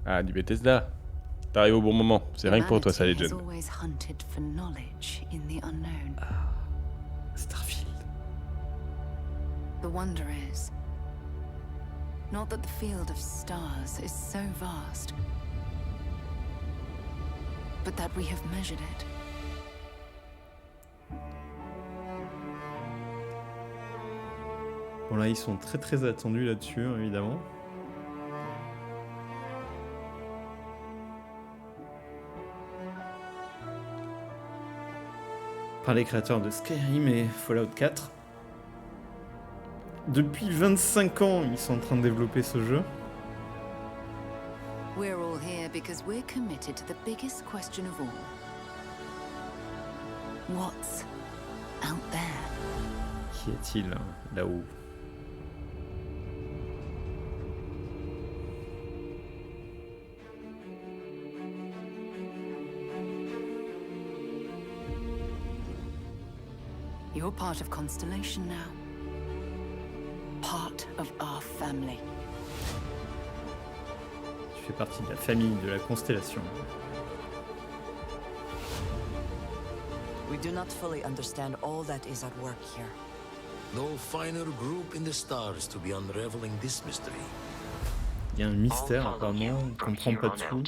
Ah, du Bethesda. T'arrives au bon moment. C'est rien que pour toi, ça, les jeunes. Starfield. The wonder is not that the field of stars is so vast, but that we have measured it. Bon là, ils sont très attendus là-dessus, évidemment. Par les créateurs de Skyrim et Fallout 4. Depuis 25 ans, ils sont en train de développer ce jeu. We're all here because we're committed to the biggest question of all. What's out there? Qu'y a-t-il là-haut? You're part of Constellation now. Part of our family. Tu fais partie de la famille de la Constellation. We do not fully understand all that is at work here. No finer group in the stars to be unraveling this mystery. Il y a un mystère apparemment, on comprend pas tout.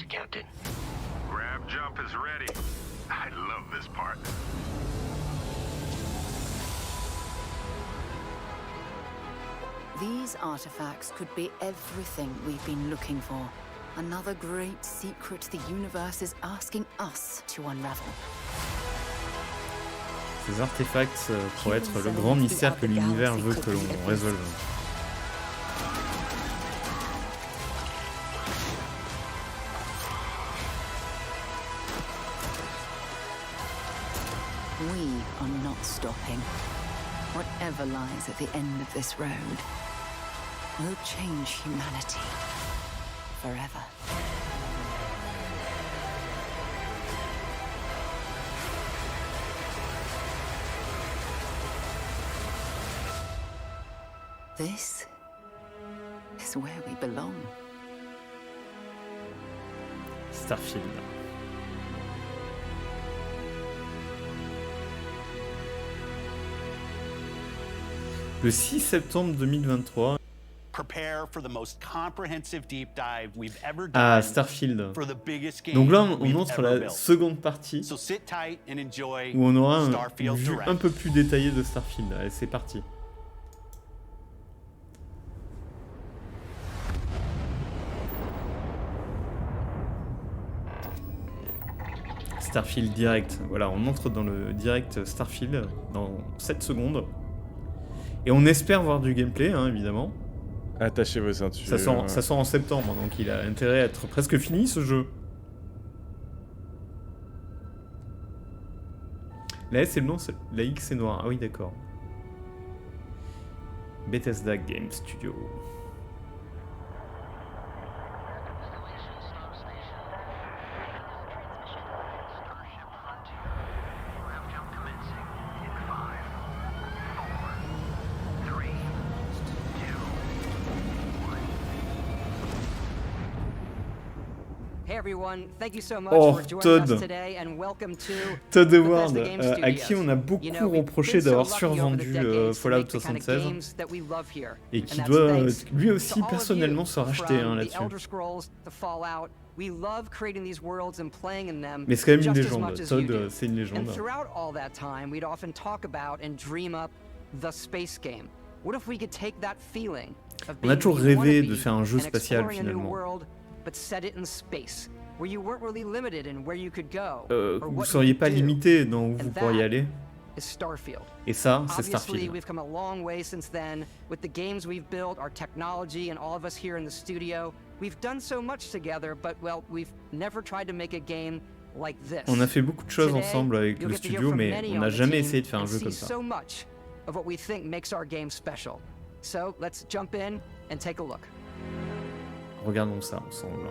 Grab jump is ready. I love this part. These artifacts could be everything we've been looking for. Another great secret the universe is asking us to unravel. Ces artefacts pourraient être le grand mystère que l'univers veut que l'on résolve. We are not stopping. Whatever lies at the end of this road will change humanity forever. This is where we belong. Starfield. Le 6 septembre 2023. À Starfield. Donc là, on entre la seconde partie où on aura une vue un peu plus détaillée de Starfield. Allez, c'est parti. Starfield direct. Voilà, on entre dans le direct Starfield dans 7 secondes. Et on espère voir du gameplay, hein, évidemment. Attachez vos ceintures. Ça sort en septembre, donc il a intérêt à être presque fini, ce jeu. La S c'est le nom, la X c'est noir. Ah oui, d'accord. Bethesda Game Studio. Oh, Todd Howard, à qui on a beaucoup reproché d'avoir survendu Fallout 76 et qui doit lui aussi personnellement se racheter là-dessus. Mais c'est quand même une légende, Todd c'est une légende. On a toujours rêvé de faire un jeu spatial finalement. Vous seriez pas limité dans où vous pourriez aller. Et ça, c'est Starfield. We've come a long way since then with the games we've built, our technology, and all of us here in the studio. We've done so much together, but well, we've never tried to make a game like this. On a fait beaucoup de choses ensemble avec le studio, mais on n'a jamais essayé de faire un jeu comme ça. So much of what we think makes our game special. So let's jump in and take a look. Regardons ça ensemble.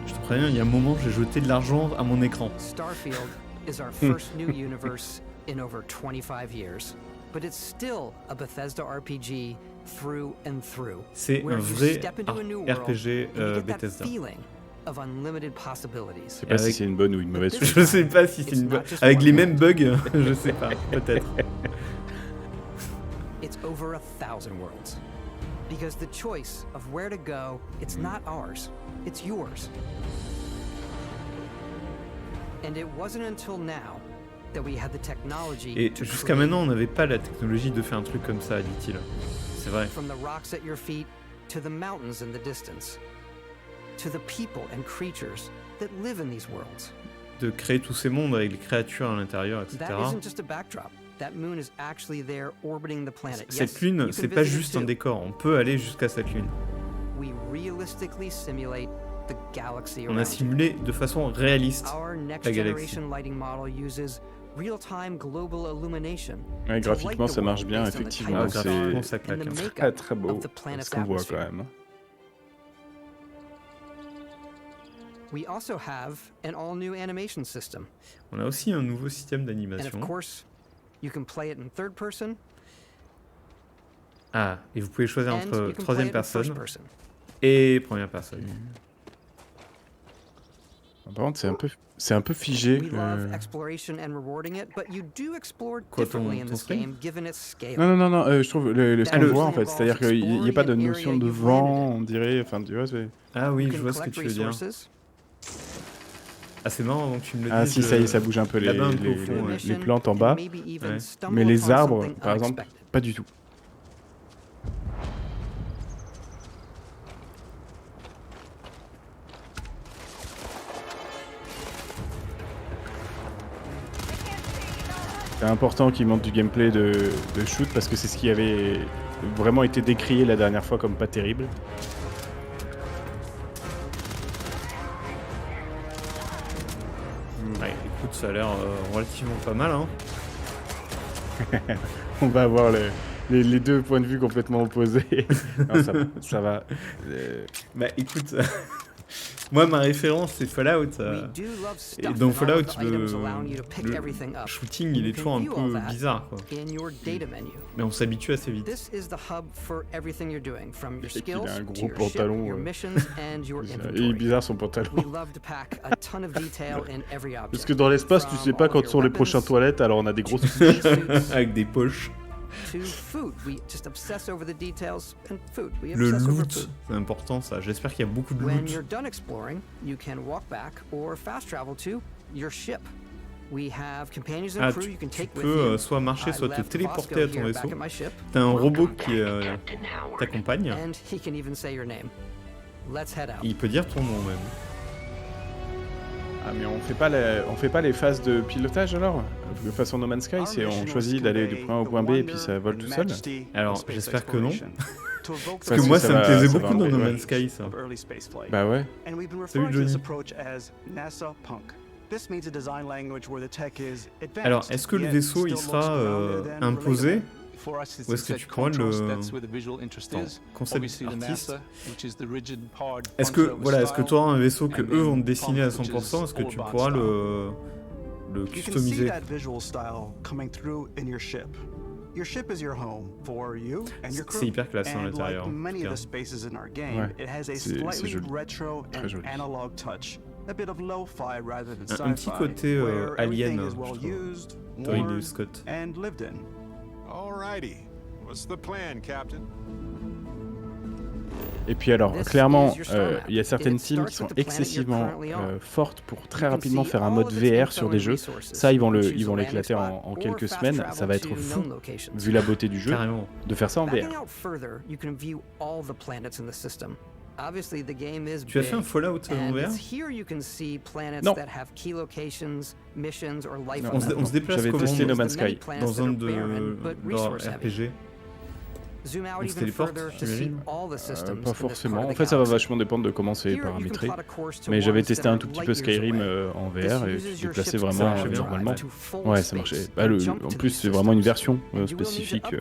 Je te préviens, il y a un moment, j'ai jeté de l'argent à mon écran. Starfield is our first new universe in over 25 years, but it's still a Bethesda RPG through and through. C'est un vrai RPG Bethesda. Je sais pas si c'est une bonne ou une mauvaise chose. Je sais pas si c'est une bonne... Avec les mêmes bugs, je sais pas, peut-être. It's over 1,000 worlds. Because the choice of where to go, it's not ours, it's yours. And it wasn't until now that we had the technology. Et jusqu'à maintenant, on n'avait pas la technologie de faire un truc comme ça, dit-il. C'est vrai. From the rocks at your feet to the mountains in the distance, to the people and creatures that live in these worlds. De créer tous ces mondes avec les créatures à l'intérieur, etc. That isn't just a backdrop. That moon is actually there orbiting the planet. Cette lune, c'est pas juste un décor. On peut aller jusqu'à cette lune. We realistically simulate the galaxy on a simulé de façon réaliste la galaxie. Ouais, graphiquement, ça marche bien, effectivement. C'est très très beau ce qu'on voit quand même. We also have an all-new animation system. On a aussi un nouveau système d'animation. And of course, you can play it in third person. Ah, et vous pouvez choisir entre troisième personne et première personne. Par contre, c'est un peu figé. Quoi, ton stream ? Non, je trouve ce qu'on voit en fait, c'est-à-dire qu'il n'y a pas de notion de vent, on dirait. Enfin, tu vois, ah oui, je vois ce que tu veux dire. Ah, c'est marrant avant que tu me le dises. Ah si, ça y est, ça bouge un peu les plantes en bas. Ouais. Mais les arbres, par exemple, pas du tout. C'est important qu'ils montrent du gameplay de shoot parce que c'est ce qui avait vraiment été décrié la dernière fois comme pas terrible. Ouais, écoute, ça a l'air relativement pas mal, hein. On va avoir les deux points de vue complètement opposés. Non, ça va. Bah écoute, moi ma référence c'est Fallout. Et dans Fallout, le shooting il est toujours un peu bizarre, quoi. Mais on s'habitue assez vite. Il a un gros pantalon. Il est bizarre son pantalon. Parce que dans l'espace, tu sais pas quand sont les prochaines toilettes, alors on a des grosses poches. Avec des poches. Le loot, c'est important ça. J'espère qu'il y a beaucoup de loot. Ah, tu peux soit marcher, soit te téléporter à ton vaisseau. T'as un robot qui t'accompagne. Il peut dire ton nom même. Ah mais on fait pas les phases de pilotage alors? De façon No Man's Sky, c'est on choisit d'aller du point A au point B et puis ça vole tout seul? Alors j'espère que non. Parce que moi ça me plaisait beaucoup dans No Man's Sky ça. Bah ouais. Salut Johnny. Alors est-ce que le vaisseau il sera imposé? Ou est-ce que tu pourras le concept artiste? Est-ce que tu auras un vaisseau que eux vont te dessiner à 100%? Est-ce que tu pourras le customiser? C'est hyper classe à l'intérieur. Ouais, c'est joli. Très joli. Un petit côté alien, je trouve. Ridley Scott. Alrighty. What's the plan, Captain? Et puis alors, clairement, il y a certaines teams qui sont excessivement fortes pour très rapidement faire un mode VR sur des jeux. Ça, ils vont l'éclater en quelques semaines. Ça va être fou, vu la beauté du jeu, de faire ça en VR. Tu as fait un Fallout en VR? Non. On se déplace J'avais testé No Man's Sky. Dans un de leur RPG. On se téléporte, j'imagine? Pas forcément. En fait, ça va vachement dépendre de comment c'est paramétré. Mais j'avais testé un tout petit peu Skyrim en VR et je me déplaçais vraiment normalement. Ouais, ça marchait. En plus, c'est vraiment une version spécifique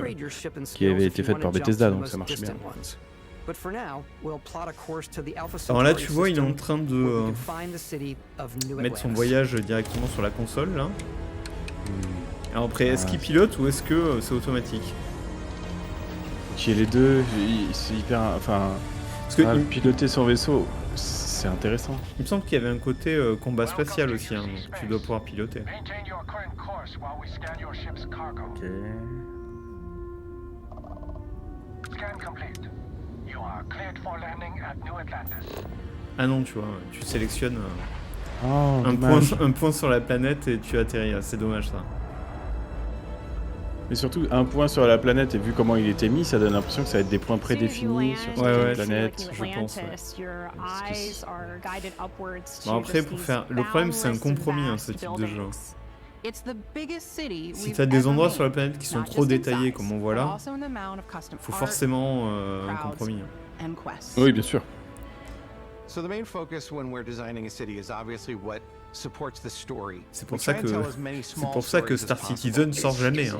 qui avait été faite par Bethesda, donc ça marchait bien. Alors là, tu vois, il est en train de mettre son voyage directement sur la console, là. Alors après, est-ce qu'il pilote ou est-ce que c'est automatique? qui est les deux, c'est hyper... Enfin, Parce que piloter son vaisseau, c'est intéressant. il me semble qu'il y avait un côté combat spatial aussi, hein, donc tu dois pouvoir piloter. Maintain your current course while we scan your ship's cargo. Ok. Scan complete. You are cleared for landing at New Atlantis. Ah non, tu vois, tu sélectionnes Oh, un dommage. point sur la planète et tu atterris, c'est dommage ça. Mais surtout, un point sur la planète, et vu comment il était mis, ça donne l'impression que ça va être des points prédéfinis sur Ouais, cette ouais, planète. je pense. Bon, après, pour faire... Le problème, c'est un compromis, hein, ce type de jeu. Si t'as des endroits sur la planète qui sont trop détaillés, comme on voit là, faut forcément un compromis. Oui, bien sûr. So the main focus when we're designing a city is obviously what supports the story. C'est pour ça que Star Citizen sort jamais. Hein.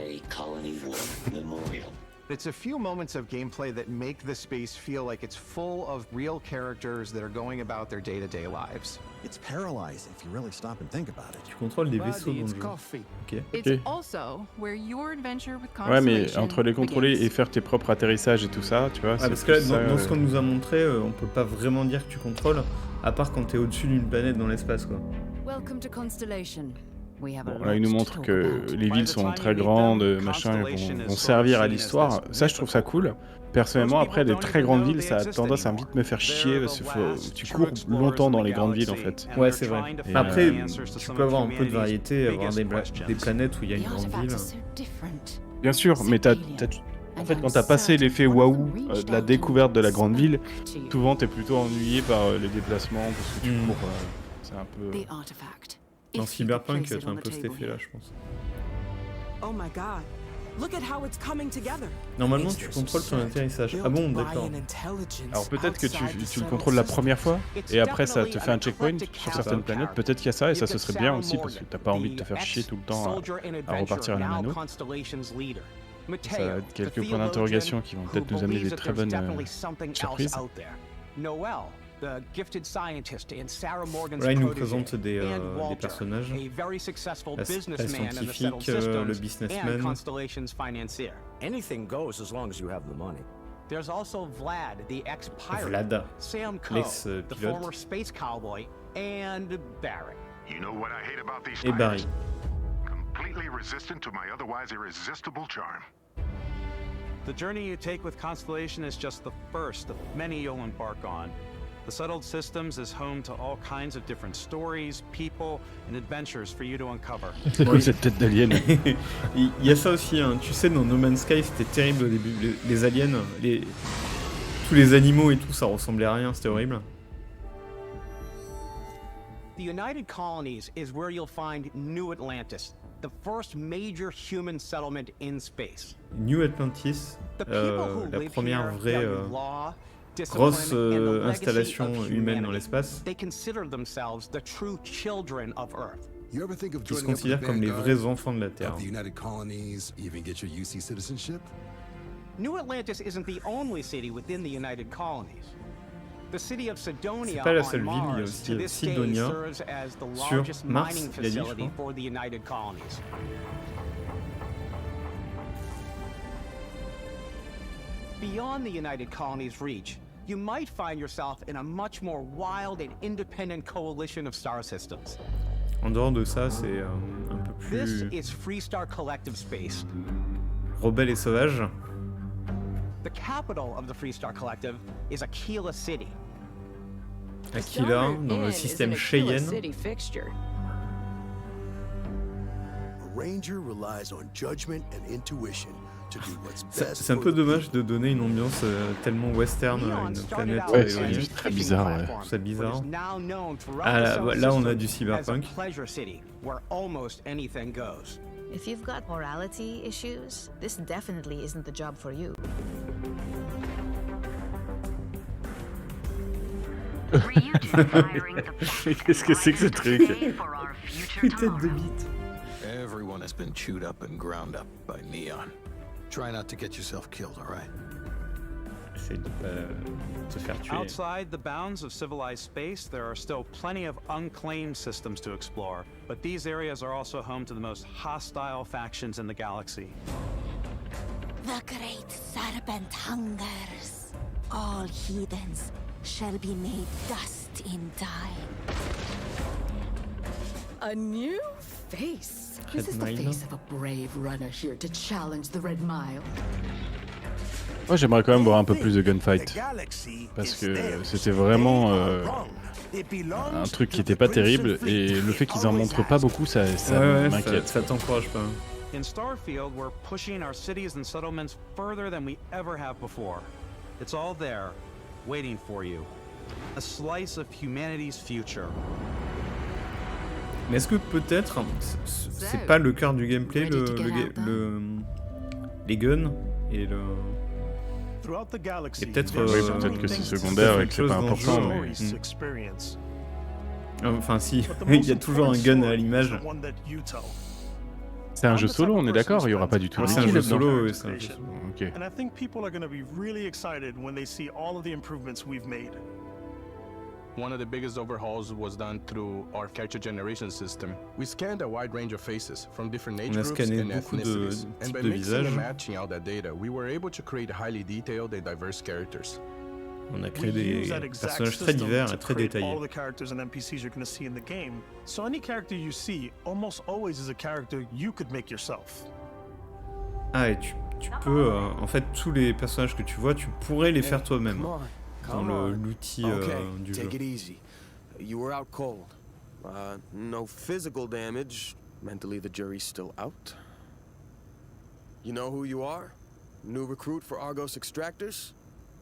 It's a few moments of gameplay that make the space feel like it's full of real characters that are going about their day-to-day lives. It's paralyzing if you really stop and think about it. Tu contrôles des vaisseaux dans le jeu. Ok. Ouais, mais entre les contrôler et faire tes propres atterrissages et tout ça, tu vois. Ouais, parce que là, dans ce qu'on nous a montré, on peut pas vraiment dire que tu contrôles, à part quand t'es au-dessus d'une planète dans l'espace, quoi. Bon, là, il nous montre que les villes sont très grandes, machin, vont servir à l'histoire. Ça, je trouve ça cool. Personnellement, après, les très grandes villes, ça a tendance à vite me faire chier, parce que tu cours longtemps dans les grandes villes, en fait. Ouais, c'est vrai. Et après, tu peux avoir un peu de variété, avoir des planètes où il y a une grande ville. Bien sûr, mais en fait, quand t'as passé l'effet waouh de la découverte de la grande ville, souvent, t'es plutôt ennuyé par les déplacements, parce que tu cours, c'est un peu... Dans Cyberpunk, t'as un peu cet effet-là, je pense. Oh my god. Look at how it's coming together. Normalement, tu contrôles ton atterrissage. Ah bon, d'accord. Alors peut-être que tu le contrôles la première fois, et après ça te fait un checkpoint sur certaines planètes. Peut-être qu'il y a ça, et ça ce serait bien aussi, parce que t'as pas envie de te faire chier tout le temps à repartir à la mano. Ça va être quelques points d'interrogation qui vont peut-être nous amener des très bonnes surprises. The gifted scientist in Sarah Morgan's Là, il nous protégé, présente des Walter, personnages. a very successful La businessman in the scientifique, settled systems le businessman. and Constellation's financier. Anything goes as long as you have the money. There's also Vlad, the ex-pirate, Vlad, Sam Coe, the l'ex-pilote. former space cowboy, and Barry. You know what I hate about these Et Barry. fighters? Completely resistant to my otherwise irresistible charm. The journey you take with Constellation is just the first of many you'll embark on. The settled systems is home to all kinds of different stories, people, and adventures for you to uncover. C'est quoi cette tête d'alien? Il y a ça aussi, hein. Tu sais, dans No Man's Sky, c'était terrible au début. Les aliens, tous les animaux et tout, ça ressemblait à rien, c'était horrible. The United Colonies is where you'll find New Atlantis, the first major human settlement in space. New Atlantis, The people who la live première here vraie value law, grosse discipline, and the legacy installation of humaine dans humanity. l'espace, They consider themselves the true children of Earth. You ever think of qui se joining up with the considèrent comme les vanguard vrais enfants de la Terre. of the United Colonies, even get your UC citizenship? New Atlantis isn't the only city within the United Colonies. The city of Cydonia C'est pas la on seule ville, il y a Mars aussi to this day Cydonia serves as the sur largest Mars, mining il a dit, je facility crois. for the United Colonies. Beyond the United Colonies' reach, you might find yourself in a much more wild and independent coalition of star systems. En dehors de ça, c'est un peu This plus is Freestar Collective Space. rebelle et sauvage. The capital of the Freestar Collective is Aquila City. Aquila, dans le système Cheyenne. A ranger relies on judgment and intuition to do what's best. C'est un peu dommage de donner une ambiance tellement western à une planète éloignée. C'est très bizarre, ouais. C'est bizarre. Now known throughout Ah, the là, solar là, on a system du as a cyberpunk. pleasure city where almost anything goes. If you've got morality issues, this definitely isn't the job for you. Qu'est-ce que c'est que ce truc? Une tête de bite. Everyone has been chewed up and ground up by Neon. Try not to get yourself killed, all right? C'est de pas te faire tuer. Outside the bounds of civilized space, there are still plenty of unclaimed systems to explore, but these areas are also home to the most hostile factions in the galaxy. The great serpent hungers. All heathens shall be made dust in time. A new face. This is the face of a brave runner here to challenge the Red Mile. Moi j'aimerais quand même voir un peu plus de gunfight. Parce que c'était vraiment un truc qui était pas terrible. Et le fait qu'ils en montrent pas beaucoup, ça m'inquiète. Ça t'encourage pas. In Starfield, we're pushing our cities and settlements further than we ever have before. It's all there, waiting for you. A slice of humanity's future. Mais est-ce que peut-être, c'est pas le cœur du gameplay, les guns et le... Et peut-être peut-être que c'est secondaire et que c'est pas important, mais... Enfin si, il y a toujours un gun à l'image. C'est un jeu solo, on est d'accord? Il y aura pas du tout de c'est un jeu solo, oui, c'est un jeu solo. Ok. And I think people are going to be really excited when they see all of the improvements we've made. One of the biggest overhauls was done through our character generation system. We scanned a wide range of faces from different age groups and ethnicities. And by mixing and matching all that data, we were able to create highly detailed and diverse characters. On a créé des personnages très divers et très détaillés. All the characters and NPCs you're going to see in the game. So any character you see almost always is a character you could make yourself. Ah, et tu peux en fait tous les personnages que tu vois, tu pourrais les faire toi-même. Dans l'outil du jeu. Take it easy. You were out cold. No physical damage. Mentally, the jury's still out. You know who you are? New recruit for Argos Extractors?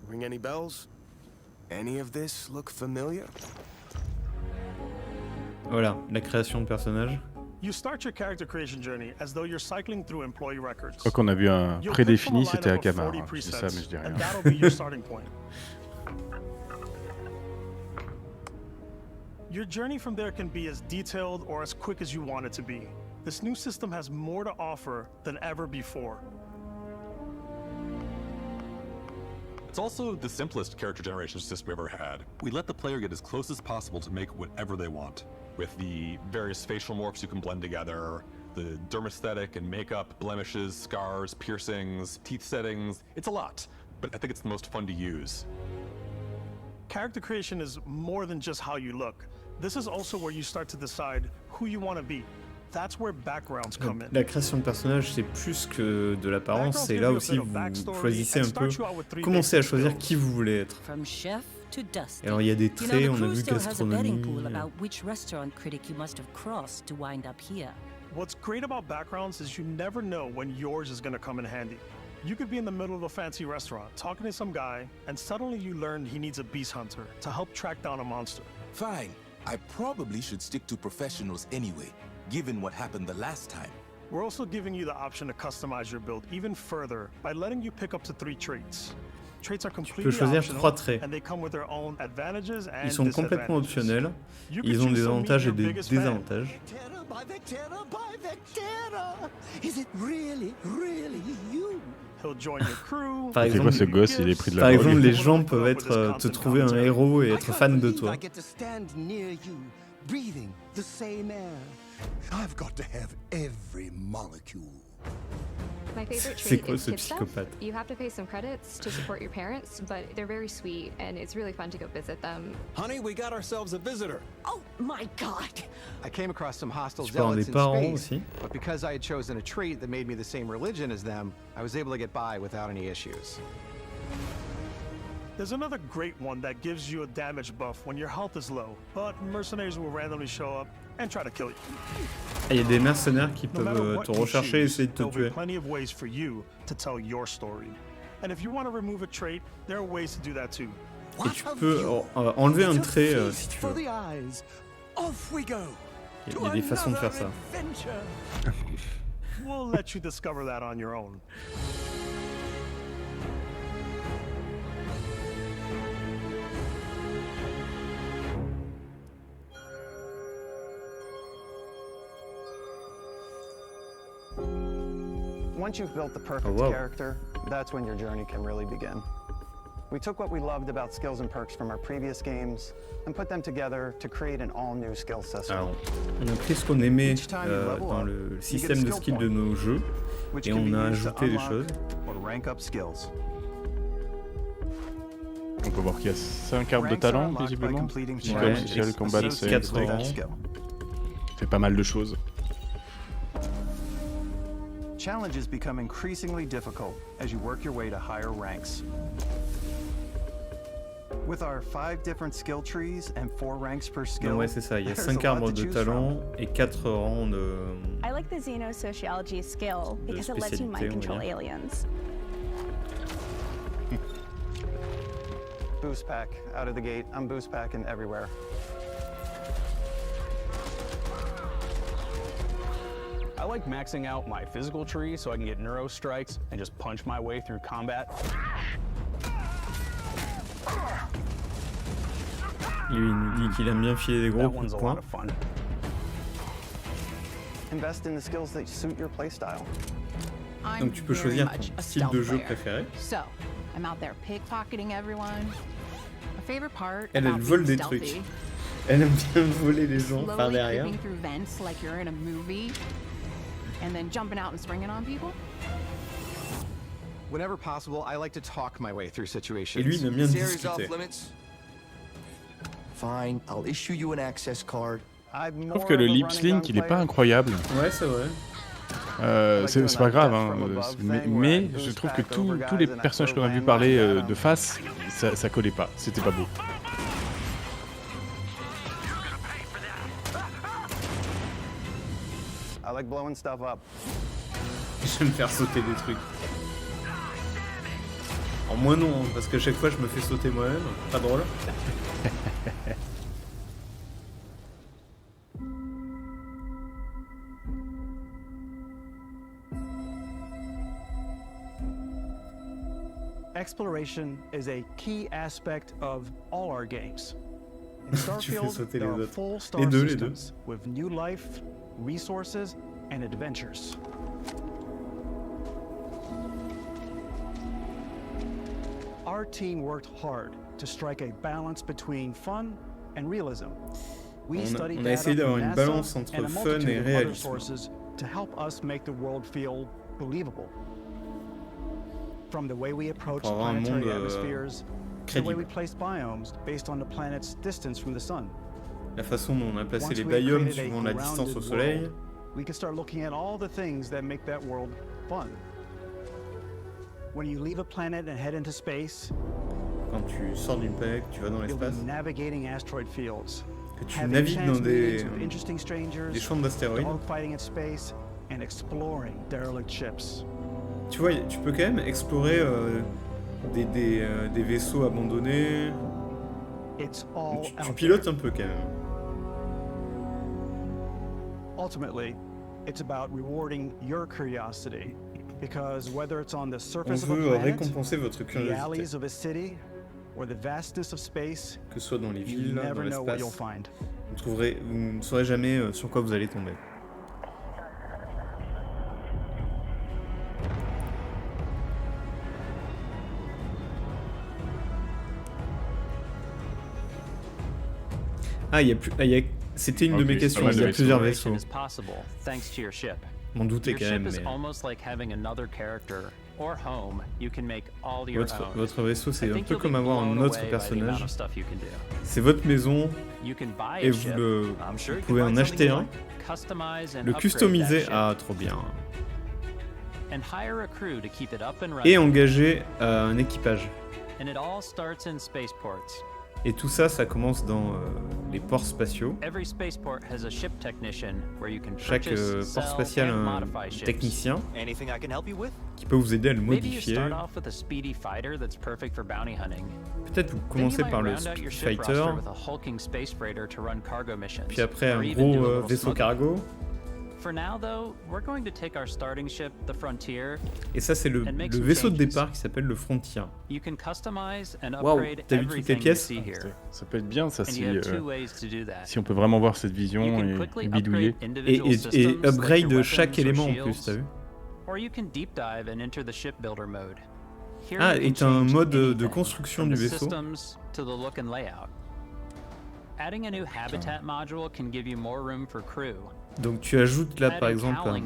Ring any bells? Any of this look familiar? Voilà, la création de personnages. You start your character creation journey as though you're cycling through employee records. Je crois qu'on a vu un prédéfini, c'était à Camar. C'est ça, mais je dis rien. And that'll be your starting point. Your journey from there can be as detailed or as quick as you want it to be. This new system has more to offer than ever before. It's also the simplest character generation system we've ever had. We let the player get as close as possible to make whatever they want. With the various facial morphs you can blend together, the dermesthetic and makeup, blemishes, scars, piercings, teeth settings, it's a lot, but I think it's the most fun to use. Character creation is more than just how you look. This is also where you start to decide who you want to be. That's where backgrounds come in. La création de personnages, c'est plus que de l'apparence, c'est là aussi vous choisissez un peu, commencez à choisir qui vous voulez être. Et alors il y a des traits, on a vu gastronomie. What's great about backgrounds is you never know when yours is going to come in handy. You could be in the middle of a fancy restaurant, talking to some guy, and suddenly you learn he needs a beast hunter to help track down a monster. Fine. I probably should stick to professionals anyway, given what happened the last time. We're also giving you the option to customize your build even further by letting you pick up to 3 traits. Traits are completely optional, and they come with their own advantages and Ils sont complètement optionnels, ils ont des avantages et des désavantages. Is it really you? Par exemple, ce gosse, il est pris de la par drogue. exemple, les gens peuvent être, te trouver un héros et être fan de toi. I've got to have every molecule. My favorite C'est trait quoi is ce tip stuff. psychopathe? You have to pay some credits to support your parents, but they're very sweet and it's really fun to go visit them. Honey, we got ourselves a visitor. Oh my god! I came across some hostile Tu parles des zealots in parents space, aussi. but because I had chosen a trait that made me the same religion as them, I was able to get by without any issues. There's another great one that gives you a damage buff when your health is low, but mercenaries will randomly show up and try to kill you. Il y a des mercenaires qui peuvent te rechercher et essayer de te There'll be tuer. plenty of ways for you to tell your story. And if you want to remove a trait, there are ways to do that too. Et tu peux enlever un trait si tu veux. Off we go. Il y a des façons de faire ça. We'll let you discover that on your own. Once you've built the perfect character, that's when your journey can really begin. We took what we loved about skills and perks from our previous games and put them together to create an all-new skill system. Alors, on a pris ce qu'on aimait dans le système de skills de nos jeux et on a ajouté des choses. rank up skills. On peut voir qu'il y a 5 arbres de talent, visiblement. Physical, social, combat, save, 4 rangs. fait pas mal de choses. Challenges become increasingly difficult as you work your way to higher ranks. With our 5 different skill trees and 4 ranks per skill. Non, ouais, c'est ça. Il y a 5 arbres de talent et 4 rangs de. I like the xenosociology skill because it lets you mind control aliens. Boost pack out of the gate. I'm boost packing everywhere. I like maxing out my physical tree so I can get neuro strikes and just punch my way through combat. Lui, il nous dit qu'il aime bien filer des gros coups de poing. Invest in the skills that suit your playstyle. Donc tu peux choisir ton style de jeu préféré. So, I'm out there pickpocketing everyone. My favorite part Elle about vole being des stealthy, trucs. Elle aime bien voler les gens par slowly derrière. creeping through vents like you're in a movie, and then jumping out and springing on people. Whenever possible, I like to talk my way through situations. Et lui, il aime bien This discuter. area's off limits. Fine, I'll issue you an access card. Je trouve que le lip sync, il est pas incroyable. Ouais, c'est vrai. C'est pas grave, hein, mais je trouve que tous les personnages qu'on a vu parler de face, ça collait pas, c'était pas beau. I like blowing stuff up. Je vais me faire sauter des trucs. Alors moi non, parce qu'à chaque fois je me fais sauter moi-même, pas drôle. Exploration is a key aspect of all our games. In Tu fais Starfield, sauter there les are autres. full Les star deux. systems with new life, resources, and adventures. Our team worked hard to strike a balance between fun and realism. We studied on a essayé data d'avoir from une NASA balance entre and a fun multitude et of other réalisme. sources to help us make the world feel believable. From the way we approach Pour avoir un planetary monde, atmospheres, to the way crédible. we place biomes based on the planet's distance from the sun. La façon dont on a placé Once les we have biomes created a suivant la distance au grounded soleil. world, we can start looking at all the things that make that world fun. When you leave a planet and head into space, Quand tu sors d'une planète, tu vas dans you'll be l'espace, navigating asteroid fields, que tu having navigues dans chance meetings with des interesting strangers, champs d'astéroïdes. dogfighting in space, and exploring derelict ships. Tu vois, tu peux quand même explorer des vaisseaux abandonnés. It's all Tu out pilotes un peu quand même. Ultimately, it's about rewarding your curiosity, because whether it's on the On surface of a veut planet, récompenser votre the curiosité. alleys of a city, or the vastness of space, Que ce soit dans les you villes, dans never know what you'll l'espace. find. Vous ne saurez jamais sur quoi vous allez tomber. Ah, il y a plus. C'était une de mes questions. Il y a plusieurs vaisseaux. Is possible thanks to your ship. M'en doutais Your quand même, ship is mais almost like having another character or home you can make all your own. votre vaisseau, c'est I un think peu you'll comme be avoir un blown autre away by the personnage. amount of stuff you can do. C'est votre maison You can buy et a vous ship. I'm sure you pouvez can en find acheter something you un, like, customize and le upgrade customiser. that ship, Ah, trop bien. and hire a crew to keep it up and Et running. engager un équipage. And it all starts in spaceports. Et tout ça, ça commence dans les ports spatiaux. Every spaceport has a ship technician where you can Chaque purchase, port sell, spatial a and un modify ships. technicien Anything I can help you with? qui peut vous aider à le Maybe you modifier. start off with a speedy fighter that's perfect for bounty hunting. Peut-être vous Then you commencez might par le round out your Speed ship Fighter, roster with a hulking space freighter to run cargo missions. puis après or un even do a gros little vaisseau smuggling. cargo. For now, though, we're going to take our starting ship, the Frontier. Et ça, c'est le vaisseau de départ qui s'appelle le Frontier. You can customize and Waouh, upgrade t'as vu toutes les everything you pièces? see here. Ça peut être bien, ça, And si, you have two ways to do that. si on peut vraiment voir cette vision You can et quickly bidouiller. upgrade individual Et systems like upgrade your chaque weapons or élément en shields, plus, t'as vu? Or you can deep dive and enter the shipbuilder mode. Here Ah, you et can t'as un change mode de anything, construction from du the vaisseau. systems to the look and layout. Adding a new habitat module can give you more room for crew, Donc tu ajoutes là par exemple un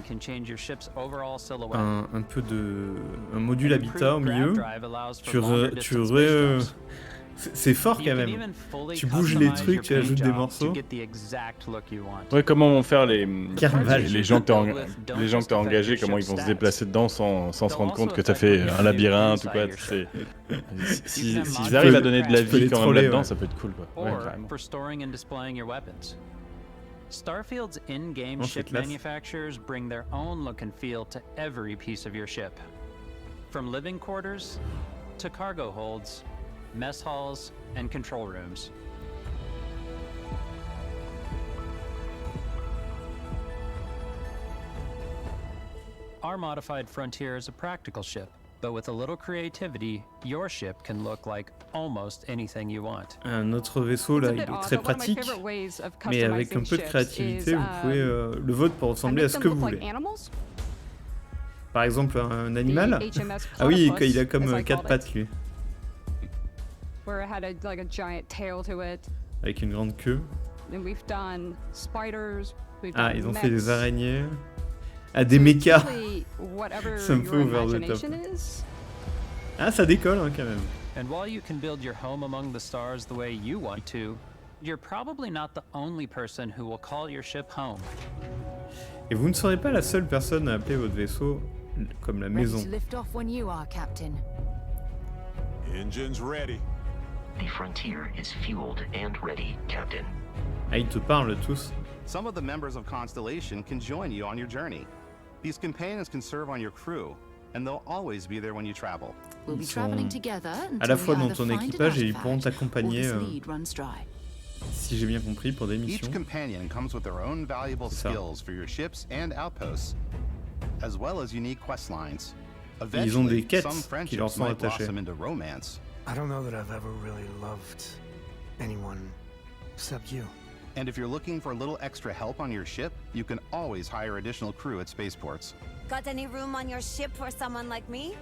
peu de un module habitat au milieu. C'est fort quand même. Tu bouges les trucs, tu ajoutes des morceaux. Ouais, comment vont faire les gens que t'as engagés, comment ils vont se déplacer dedans sans se rendre compte que t'as fait un labyrinthe ou quoi. S'ils arrivent à donner de la vie quand même là-dedans, ça peut être cool, quoi. Ouais, carrément. Starfield's in-game ship manufacturers bring their own look and feel to every piece of your ship. From living quarters to cargo holds, mess halls, and control rooms. Our modified Frontier is a practical ship, but with a little creativity, your ship can look like almost anything you want. Un autre vaisseau là, il est très pratique, mais avec un peu de créativité, vous pouvez le vôtre peut ressembler à ce que vous voulez. Par exemple, un animal. Ah oui, il a comme 4 pattes lui. Avec une grande queue. Ah, ils ont fait des araignées. Ah, des mechas. C'est un peu over the top. Ah, ça décolle hein, quand même. And while you can build your home among the stars the way you want to, you're probably not the only person who will call your ship home. Et vous ne serez pas la seule personne à appeler votre vaisseau comme la maison. Ready to lift off when you are, Captain. Engines ready. The Frontier is fueled and ready, Captain. Ah, ils te parlent tous. Some of the members of Constellation can join you on your journey. These companions can serve on your crew, and they'll always be there when you travel. We'll be traveling together à la fois dans ton équipage et ils pourront t'accompagner, si j'ai bien compris, pour des missions. Each companion comes with their own valuable skills for your ships and outposts, as well as unique quest lines. Ils ont des quêtes qui leur sont attachées. I don't know that I've ever really loved anyone except you. And if you're looking for a little extra help on your ship, you can always hire additional crew at spaceports. Got any room on your ship for someone like me?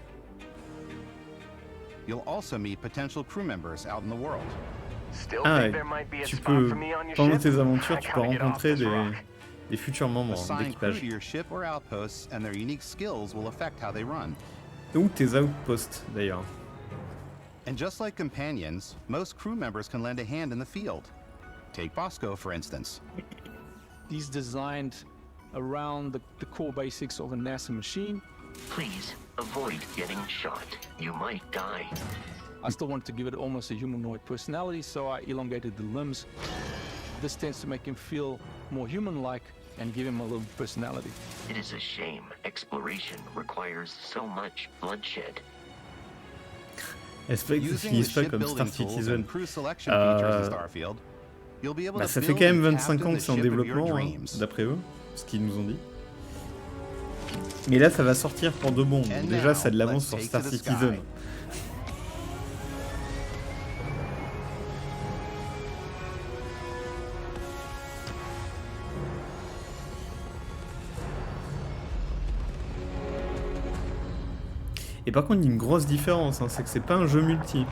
You'll also meet potential crew members out in the world. Ah, tu peux, pendant tes aventures, tu peux rencontrer des futurs membres d'équipage. Ou tes outposts, d'ailleurs. And just like companions, most crew members can lend a hand in the field. Take Bosco, for instance. He's designed around the core basics of a NASA machine. Please avoid getting shot. You might die. I still wanted to give it almost a humanoid personality, so I elongated the limbs. This tends to make him feel more human-like and give him a little personality. It is a shame exploration requires so much bloodshed. Est-ce que ça finisse pas comme Star Citizen? Bah, ça fait quand même 25 ans que c'est en développement, hein, d'après eux, ce qu'ils nous ont dit. Mais là, ça va sortir pour de bon. Déjà, ça a de l'avance sur Star Citizen. Et par contre, il y a une grosse différence, hein, c'est que c'est pas un jeu multi.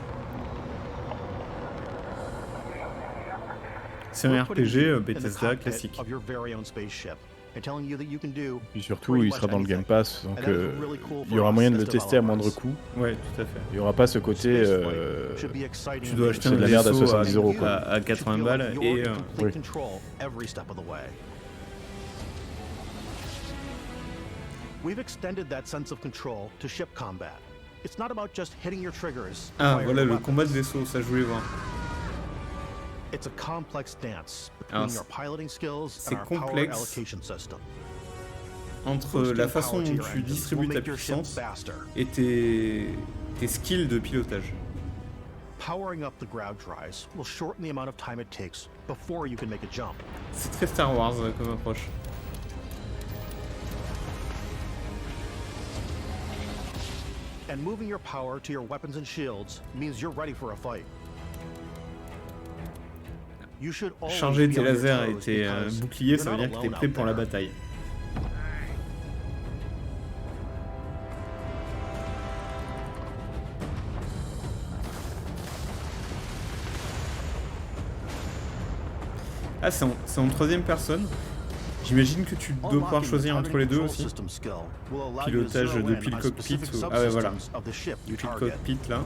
C'est un RPG Bethesda classique. Et surtout, il sera dans le Game Pass, donc il y aura moyen de le tester à moindre coût. Ouais, tout à fait. Il n'y aura pas ce côté. Tu dois acheter un de la merde à 70 €, quoi. À 80 balles et. Oui. We've extended that sense of control to ship combat. It's not about just hitting your triggers. Ah, voilà le combat de vaisseau, ça je voulais voir. It's a complex dance between your piloting skills and our power allocation system. Entre la façon dont tu distribues ta puissance et tes skills de pilotage. Powering up the ground dries will shorten the amount of time it takes before you can make a jump. C'est très Star Wars comme approche. And moving your power to your weapons and shields means you're ready for a fight. Charger tes lasers et tes boucliers, ça veut dire que t'es prêt pour la bataille. Ah, c'est en troisième personne. J'imagine que tu dois pouvoir choisir entre les deux aussi. Pilotage depuis le cockpit. Ah ouais, voilà. Depuis le cockpit, là.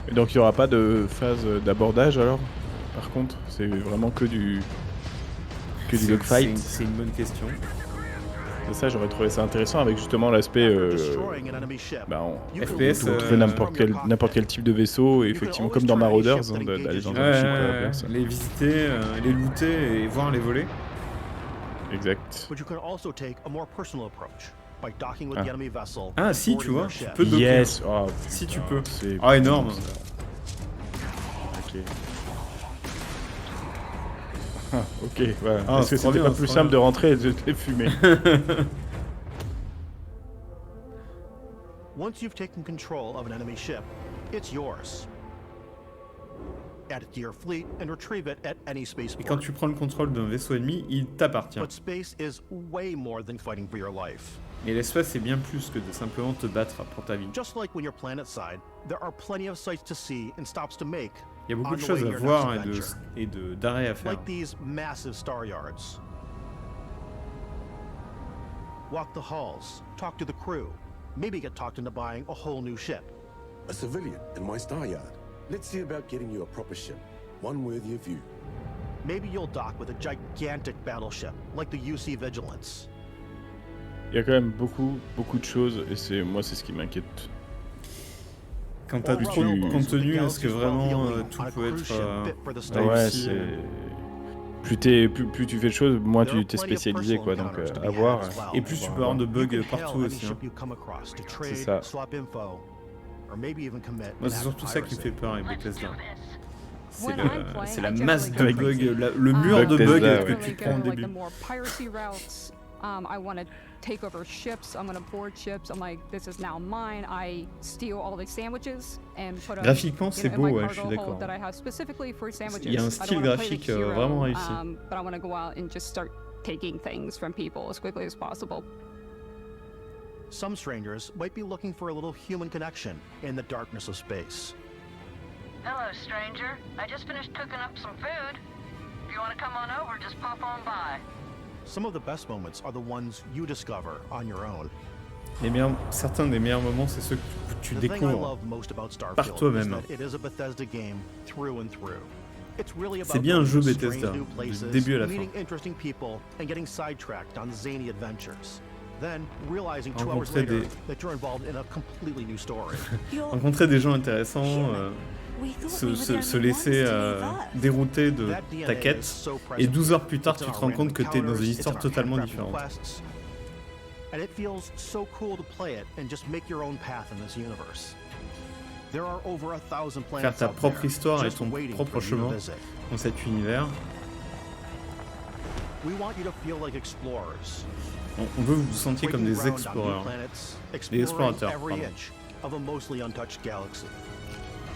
Et donc il n'y aura pas de phase d'abordage alors? Par contre, c'est vraiment que du dogfight. C'est une bonne question. Et ça, j'aurais trouvé ça intéressant avec justement l'aspect FPS, trouver n'importe quel type de vaisseau, et effectivement comme dans Marauders, d'aller dans un ship, les visiter, les looter et voir les voler. Exact. Ah si, tu vois, tu peux docker. Yes. Oh, si putain, tu peux. C'est énorme. Ok. Ok, voilà. Ah, Est-ce que c'était pas plus simple de rentrer et de les fumer? Once you've taken control of an enemy ship, it's yours. Add it to your fleet and retrieve it at any spaceport. Et quand tu prends le contrôle d'un vaisseau ennemi, il t'appartient. But space is way more than fighting for your life. Et l'espace, c'est bien plus que de simplement te battre pour ta vie. Just like when you're planet-side, there are plenty of sights to see and stops to make. Il y a beaucoup de choses à voir et d'arrêts à faire. Like these massive star yards. Walk the halls, talk to the crew, maybe get talked into buying a whole new ship. A civilian in my star yard. Let's see about getting you a proper ship, one worthy of you. Maybe you'll dock with a gigantic battleship, like the UC Vigilance. Il y a quand même beaucoup de choses, et c'est ce qui m'inquiète. Quand t'as trop de contenu, est-ce que vraiment tout peut être ouais, c'est... Plus tu fais de choses, moins tu t'es spécialisé, quoi, donc à voir. Et plus tu peux avoir de bugs partout aussi. Hein. C'est ça. Moi, c'est surtout ça qui me fait peur avec Bethesda. C'est la masse de bugs, le mur de bugs que tu prends au début. I want to take over ships. I'm going to board ships. I'm like, this is now mine. I steal all these sandwiches and put them graphiquement, c'est beau, ouais, je suis d'accord. That I have specifically for sandwiches. Il y a un style graphique vraiment réussi. But I want to go out and just start taking things from people as quickly as possible. Some strangers might be looking for a little human connection in the darkness of space. Hello, stranger. I just finished cooking up some food. If you want to come on over, just pop on by. Some of the best moments are the ones you discover on your own. Certains des meilleurs moments, c'est ceux que tu découvres par toi-même. C'est bien un jeu Bethesda, du début à la fin. Rencontrer des gens intéressants, se laisser dérouter de ta quête, et 12 heures plus tard, tu te rends compte que tu es dans une histoire totalement différente. Faire ta propre histoire et ton propre chemin dans cet univers. On veut que vous vous sentiez comme des exploreurs. Des explorateurs, pardon.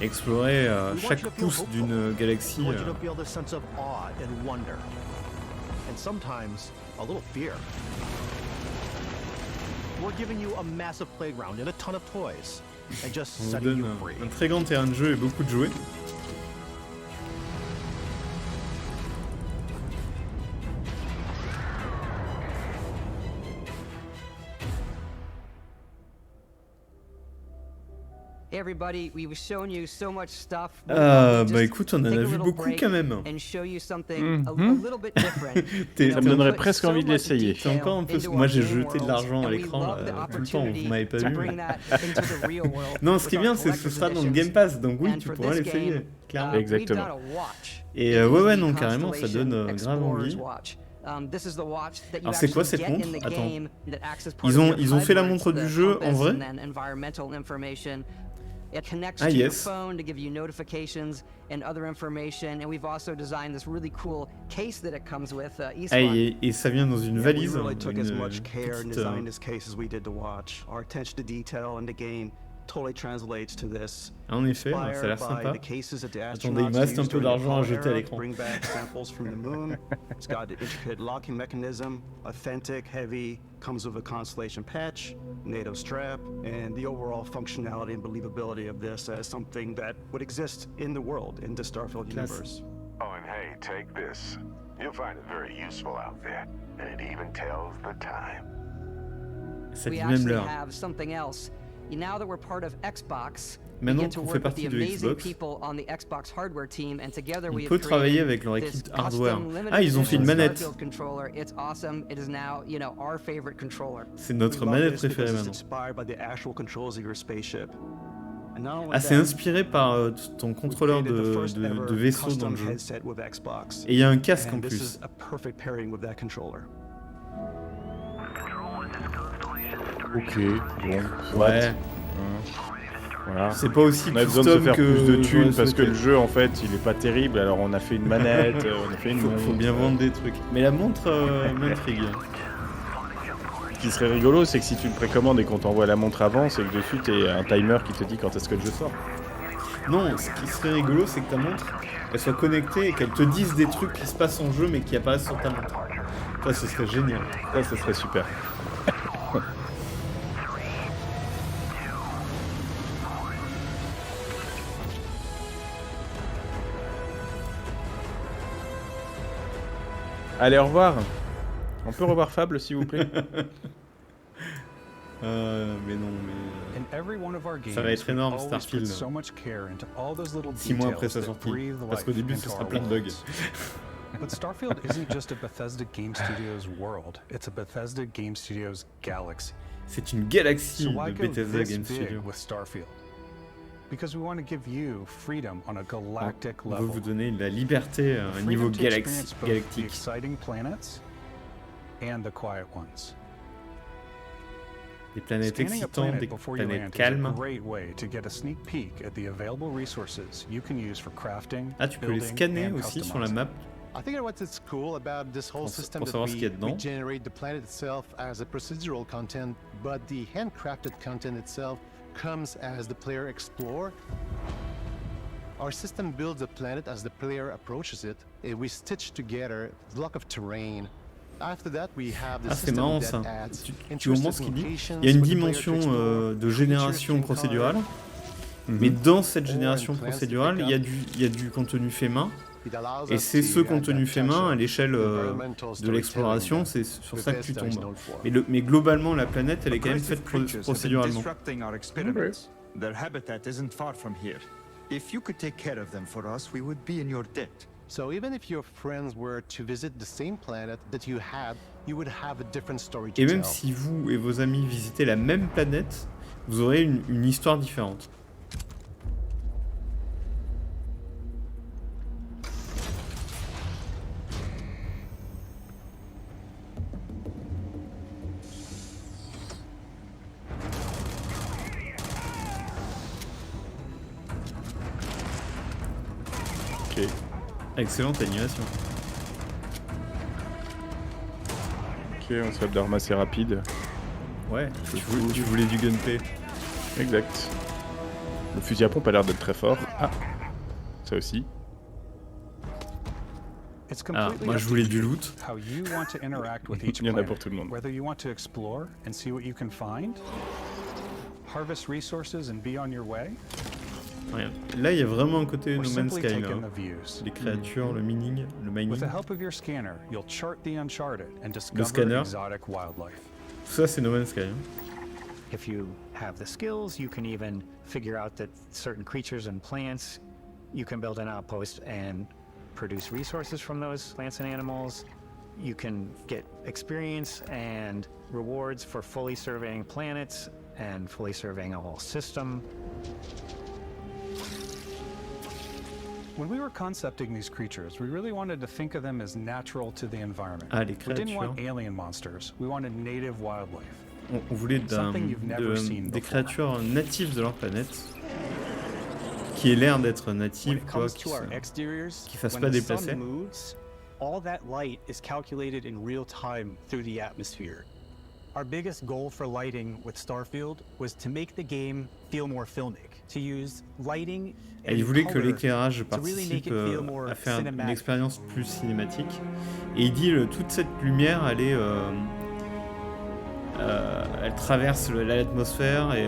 Explorer chaque pouce d'une galaxie. On vous donne un très grand terrain de jeu et beaucoup de jouets. Bah écoute, on en a vu beaucoup quand même. Ça me donnerait presque envie de l'essayer. C'est encore un peu... Moi j'ai jeté de l'argent à l'écran tout le temps, vous m'avez pas vu. Non, ce qui est bien, c'est que ce sera dans le Game Pass, donc oui, tu pourras l'essayer, clairement. Exactement. Et ouais, non, carrément, ça donne grave envie. Alors c'est quoi cette montre? Attends. Ils ont fait la montre du jeu en vrai? It connects to your phone to give you notifications and other information, and we've also designed this really cool case that it comes with. Et ça vient dans une valise. We really took as much care in designing this case as we did to watch. Our attention to detail in the game totally translates to this. En effet, ça a l'air sympa. Attendez, il me reste un peu d'argent à jeter à l'écran. Bring back samples from the moon. It's got an intricate locking mechanism, authentic, heavy, comes with a Constellation patch, NATO strap, and the overall functionality and believability of this as something that would exist in the world, in the Starfield universe. Oh, and hey, take this. You'll find it very useful out there, and it even tells the time. Ça We dit même actually l'heure. have something else. Now that we're part of Xbox, we Maintenant get to qu'on fait work with partie the de amazing Xbox, people on the Xbox hardware team, and together on we peut have travailler created avec leur this équipe hardware. custom limited Ah, ils ont fait une edition manette. Starfield controller. It's awesome. It is now, you know, our favorite controller. C'est notre manette préférée maintenant. Inspired by the actual controls of your spaceship. And not only Ah, c'est that, inspiré par ton contrôleur we created the first ever de vaisseau dans custom le jeu. headset with Xbox. Et il y a un casque en And this plus. is a perfect pairing with that controller. Ok, bon. Ouais. Voilà. C'est pas aussi on a besoin de se custom faire que plus de thunes j'aurais parce que souhaité. le jeu en fait il est pas terrible, alors on a fait une manette, on a fait une montre. Faut bien vendre des trucs. Mais la montre m'intrigue. Ce qui serait rigolo, c'est que si tu le précommandes et qu'on t'envoie la montre avant, c'est que dessus t'es un timer qui te dit quand est-ce que le jeu sort. Non, ce qui serait rigolo, c'est que ta montre, elle soit connectée et qu'elle te dise des trucs qui se passent en jeu mais qui apparaissent sur ta montre. Ça, ce serait génial. Ça, ce serait super. Allez, au revoir. On peut revoir Fable, s'il vous plaît. Mais non, In every one of our games, ça va être énorme, we always put Starfield. so much care into all those little 6 mois après details sa that sortie. breathe Parce qu'au life début, into ce sera our plein de bugs. worlds. But Starfield isn't just a Bethesda Game Studios world, it's a Bethesda Game Studios galaxy. C'est une galaxie So de why go Bethesda this Game big Studios. with Starfield? Because we want to give you freedom on a galactic On veut level. vous donner la liberté à un Freedom niveau to experience both the galactique. exciting planets and the quiet ones. Des planètes Scanning a excitantes, planet des before you planètes land is calmes. a great way to get a sneak peek at the available resources you can use for crafting, Ah, tu peux les building, scanner and aussi sur la customizing. map. I think what's cool about this whole system pour that savoir ce qu'il y a dedans. we generate the planet itself as a procedural content, but the handcrafted content itself comes as the player explore. Our system builds a planet as the player approaches it, and we stitch together a block of terrain. After that, we have the Ah, c'est system marrant that ça. adds Tu comprends ce qu'il dit? Il y a une dimension de génération procédurale, mais dans cette génération procédurale, il y a du contenu fait main. Et c'est ce contenu fait main à l'échelle de l'exploration, c'est sur ça que tu tombes. Mais globalement, la planète, elle est quand même faite procéduralement. Their habitat isn't far from here. If you could take care of them for us, we would be in your debt. So even if your friends were to visit the same planet that you had, you would have a different story to Et tell. même si vous et vos amis visitez la même planète, vous aurez une histoire différente. Ok. Excellente animation. Ok, on se d'armes assez rapide. Ouais, tu voulais du gunplay. Exact. Le fusil à pompe a l'air d'être très fort. Ah, ça aussi. Ah, moi je voulais du loot. How you want to interact with each Il y en a planet, pour tout le monde. whether you want to explore and see what you can find, harvest resources and be on your way. Regarde. Là, il y a vraiment un côté Or No Man's simply Sky take là. in the views. Les créatures, le mining, le mining. With the help of your scanner, you'll chart the uncharted and discover scanner. exotic wildlife. Tout ça, c'est No Man's Sky. If you have the skills, you can even figure out that certain creatures and plants, you can build an outpost and produce resources from those plants and animals. You can get experience and rewards for fully surveying planets and fully surveying a whole system. When we were concepting these creatures, we really wanted to think of them as natural to the environment. Ah, les We didn't want créatures. alien monsters. We wanted native wildlife. On voulait Something you've never seen des before. créatures natives de leur planète, qui aient l'air d'être When natives, it quoi, comes to our exteriors, qui fassent when pas the déplacer. sun moves, all that light is calculated in real time through the atmosphere. Our biggest goal for lighting with Starfield was to make the game feel more filmic, to use lighting Et il and voulait que color l'éclairage to really make participe it feel more à faire une cinematic. expérience plus cinématique. Et il dit toute cette lumière, elle traverse l'atmosphère et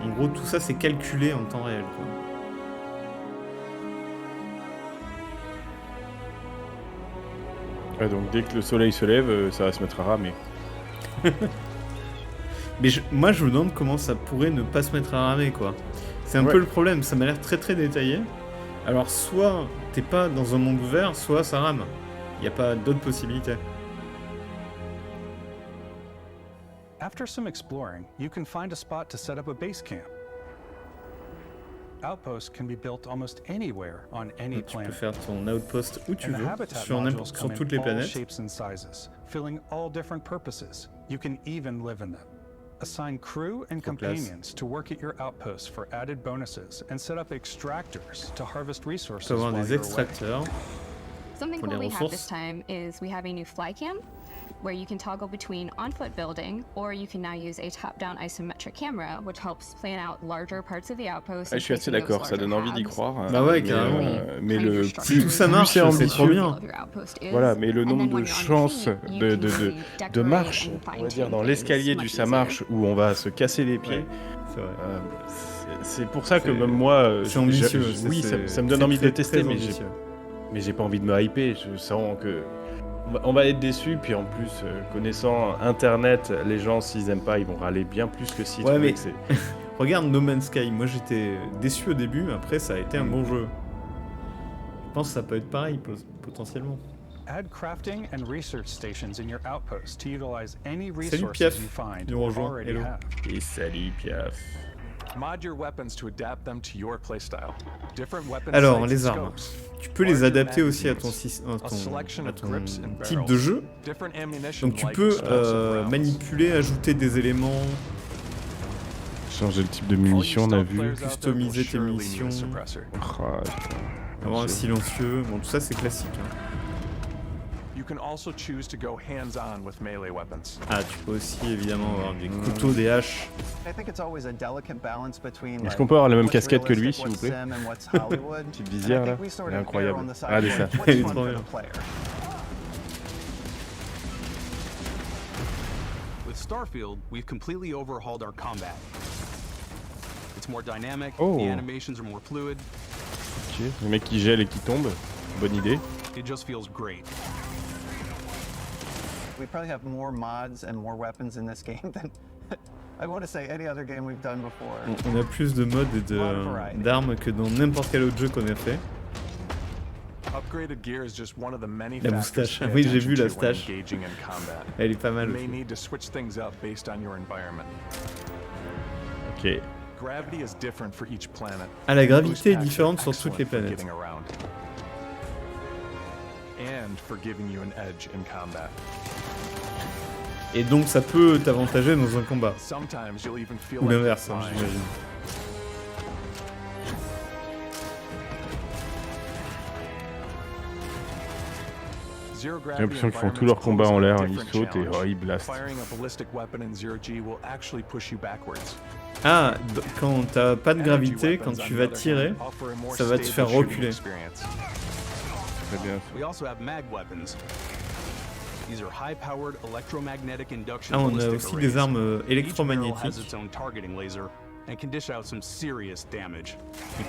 en gros tout ça c'est calculé en temps réel, quoi. Ouais, donc dès que le soleil se lève, ça va se mettre à ramer. Mais moi je me demande comment ça pourrait ne pas se mettre à ramer quoi. C'est un peu le problème, ça m'a l'air très détaillé. Alors soit t'es pas dans un monde ouvert, soit ça rame. Il n'y a pas d'autres possibilités. After some exploring, you can find a spot to set up a base camp. Outposts can be built almost anywhere on any planet. Tu peux faire ton outpost où tu veux, sur toutes les planètes. Shapes and sizes, filling all different purposes. You can even live in them. Assign crew and companions to work at your outposts for added bonuses and set up extractors to harvest resources while des extracteurs. Something cool we have this time is we have a new fly cam where you can toggle between on-foot building, or you can now use a top-down isometric camera, which helps plan out larger parts of the outpost. Je suis assez d'accord, ça donne envie d'y croire. Bah ouais, carrément. Mais le plus tout ça marche, c'est trop bien. Voilà, mais le nombre de chances de marche, on va dire, dans l'escalier du ça marche, où on va se casser les pieds. C'est vrai. C'est pour ça que même moi, c'est ambitieux. Oui, ça me donne envie de tester, mais j'ai pas envie de me hyper. Je sens que on va être déçus, puis en plus, connaissant Internet, les gens, s'ils aiment pas, ils vont râler bien plus que s'ils trouvaient que c'est... Regarde No Man's Sky, moi j'étais déçu au début, après ça a été un bon jeu. Je pense que ça peut être pareil, potentiellement. Add crafting and research stations in your outpost to utilize any Salut resources Piaf, you find nous or rejoins, already hello. have. Et salut Piaf. Mod your weapons to adapt them to your playstyle. Different weapon Alors, les armes. Tu peux les adapter aussi à ton type de jeu. Donc tu peux manipuler, ajouter des éléments. Changer le type de munitions, on a vu. Customiser tes munitions. Avoir un silencieux. Bon, tout ça c'est classique. Hein. You can also choose to go hands-on with melee weapons. Ah, tu peux aussi évidemment avoir des couteaux, des haches. Est-ce qu'on peut avoir la même casquette que lui, s'il vous plaît? Petite visière là, elle est incroyable. Regardez ça. Elle est trop bien. With Starfield, we've completely overhauled our combat. It's more dynamic, the animations are more fluid. Ok, le mec qui gèle et qui tombe, bonne idée. It just feels great. We probably have more mods and more weapons in this game than I want to say any other game we've done before. On a plus de modes et d'armes que dans n'importe quel autre jeu qu'on a fait. Upgraded gear is just one of the many la moustache. Oui, j'ai vu la moustache. Elle est pas mal. You may need to switch things up based on your environment. Ok. Gravity is different for each planet. Ah, la gravité est différente sur toutes les planètes. And for giving you an edge in combat. Et donc ça peut t'avantager dans un combat. Ou l'inverse, hein, j'imagine. J'ai l'impression qu'ils font tous leurs combats en l'air, ils sautent et ils blastent. Ah, quand t'as pas de gravité, quand tu vas tirer, ça va te faire reculer. Très bien. Ah, on a aussi des armes électromagnétiques. Qui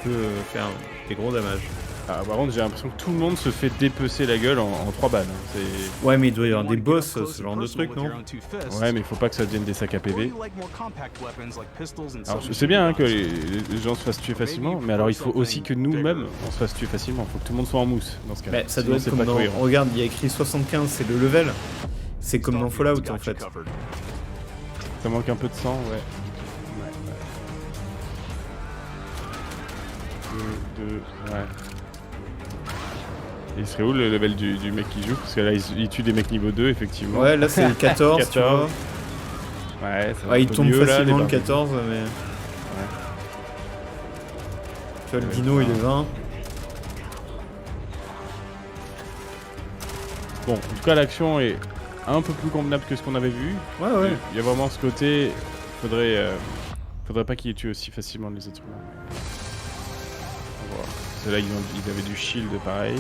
peut faire des gros dommages. Ah, par contre, j'ai l'impression que tout le monde se fait dépecer la gueule en 3 balles. Ouais, mais il doit y avoir des boss, ce genre de truc, non? Ouais, mais il faut pas que ça devienne des sacs à PV. Alors, je sais bien hein, que les gens se fassent tuer facilement, mais alors il faut aussi que nous-mêmes on se fasse tuer facilement. Il faut que tout le monde soit en mousse dans ce cas. Bah, ça doit être comme dans... Regarde, il y a écrit 75, c'est le level. C'est comme dans Fallout en fait. Ça manque un peu de sang, ouais. Ouais. Il serait où le level du mec qui joue? Parce que là il tue des mecs niveau 2 effectivement. Ouais, là c'est 14, 14. Tu vois. Ouais, ça va il tombe mieux, facilement là, le 14 mais... Ouais. Tu vois le dino il est 20. Bon, en tout cas l'action est un peu plus convenable que ce qu'on avait vu. Ouais. Il y a vraiment ce côté... Faudrait pas qu'il tue aussi facilement les êtres humains. Là ils avaient du shield pareil.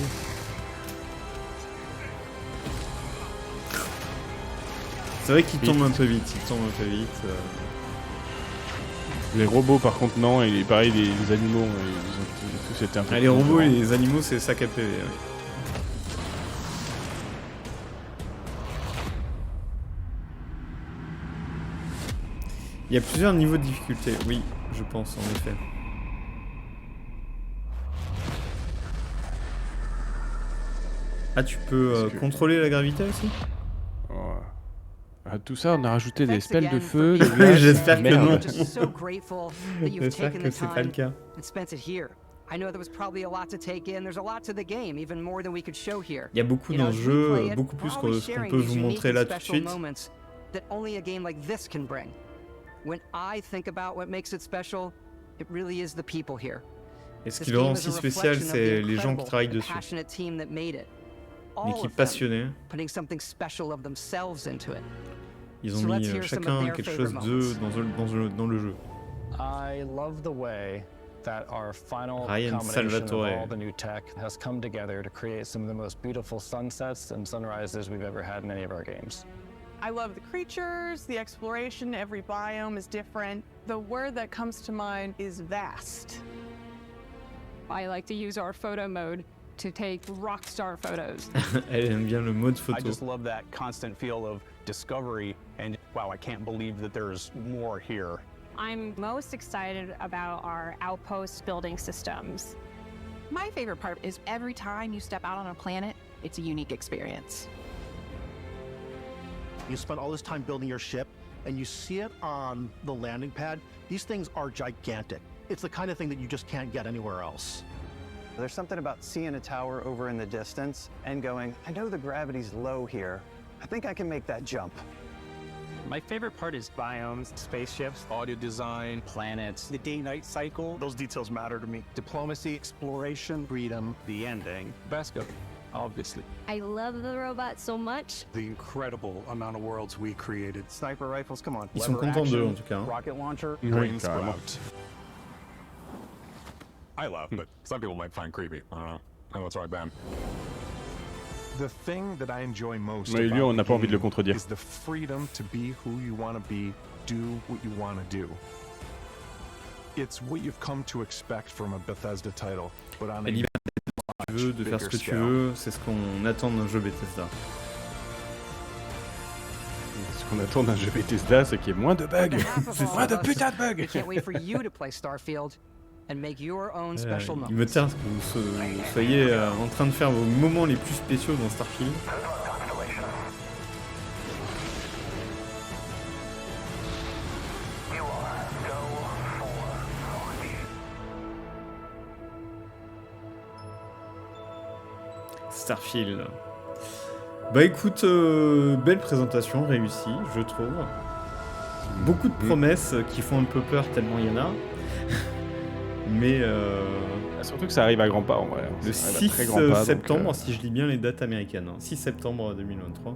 C'est vrai qu'ils tombent un peu vite, Les robots par contre non, et pareil les animaux, ils ont tous été un peu... les robots et les animaux c'est sac à PV. Ouais. Il y a plusieurs niveaux de difficulté, oui, je pense, en effet. Ah, tu peux contrôler la gravité aussi? Tout ça, on a rajouté des spells de feu. J'espère que non. So grateful that you've J'espère taken que the c'est pas le time cas. and spent it here. I know there was probably a lot to take in. There's a lot to the game, even more than we could show here. Il y a beaucoup dans le jeu, beaucoup plus que ce qu'on peut vous montrer là tout de suite. That only a game like this can bring. When I think about what makes it special, it really is the people here. Et ce qui le rend si spécial, c'est les gens qui travaillent dessus. Une équipe passionnée. Putting something special of themselves into it. Ils ont mis chacun quelque chose d'eux dans le jeu. I love the way that our final Ryan combination Salvatore. of all the new tech has come together to create some of the most beautiful sunsets and sunrises we've ever had in any of our games. I love the creatures, the exploration, every biome is different. The word that comes to mind is vast. I like to use our photo mode to take rock star photos. Elle aime bien le mode photo. I just love that constant feel of discovery and wow, I can't believe that there's more here. I'm most excited about our outpost building systems. My favorite part is every time you step out on a planet, it's a unique experience. You spend all this time building your ship, and you see it on the landing pad. These things are gigantic. It's the kind of thing that you just can't get anywhere else. There's something about seeing a tower over in the distance and going, I know the gravity's low here. I think I can make that jump. My favorite part is biomes, spaceships, audio design, planets, the day-night cycle. Those details matter to me. Diplomacy, exploration, freedom, the ending. Basket, obviously. I love the robots so much. The incredible amount of worlds we created. Sniper rifles, come on. Ils sont contents d'eux en tout cas. Rocket launcher, green sprout. I love, but some people might find creepy. I don't know. I know it's right, Ben. The thing that I enjoy most Mais lui, on n'a pas envie de le contredire. is the freedom to be who you want to be, do what you want to do. It's what you've come to expect from a Bethesda title, but on a La liberté que tu veux, de faire ce que tu veux, c'est ce qu'on attend d'un jeu Bethesda. Ce qu'on attend d'un jeu Bethesda, c'est qu'il y ait moins de bugs. C'est moins de putain de bugs. Can't wait for you to play Starfield and make your own special moments. Il me tarde que vous soyez en train de faire vos moments les plus spéciaux dans Starfield. Starfield. Bah écoute, belle présentation réussie, je trouve. Beaucoup de promesses qui font un peu peur tellement il y en a. Mais surtout que ça arrive à grands pas en vrai. Le 6 septembre, si je lis bien les dates américaines. 6 septembre 2023.